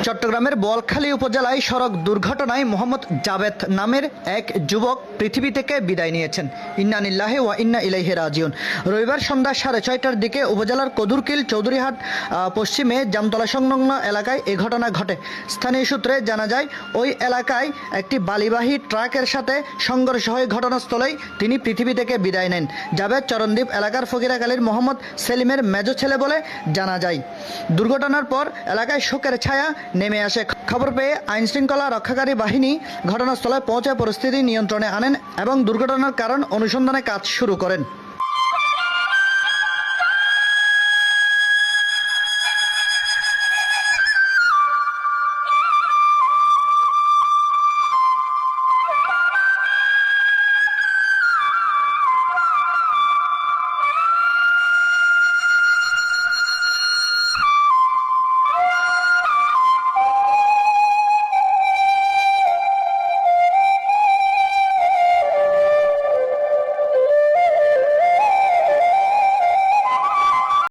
চট্টগ্রামের বোয়ালখালী উপজেলায় সড়ক দুর্ঘটনায় মোহাম্মদ জাবেদ নামের এক যুবক পৃথিবী থেকে বিদায় নিয়েছেন। ইন্না লিল্লাহি ওয়া ইন্না ইলাইহি রাজিউন। রবিবার সন্ধ্যা 6:30টার দিকে উপজেলার কদুরকিল চৌধুরীহাট পশ্চিমে জামতলা সংলগ্ন এলাকায় এ ঘটনা ঘটে। স্থানীয় সূত্রে জানা যায়, ওই এলাকায় একটি বালিবাহী ট্রাকের সাথে সংঘর্ষ হয়ে ঘটনাস্থলেই তিনি পৃথিবী থেকে বিদায় নেন। জাবেদ চরণদ্বীপ এলাকার ফকিরাকালীর মোহাম্মদ সেলিমের মেজ ছেলে বলে জানা যায়। দুর্ঘটনার পর এলাকায় শোকের ছায়া নেমে আসে। খবর পেয়ে আইনশৃঙ্খলা রক্ষাকারী বাহিনী ঘটনাস্থলে পৌঁছে পরিস্থিতি নিয়ন্ত্রণে আনেন এবং দুর্ঘটনার কারণ অনুসন্ধানে কাজ শুরু করেন।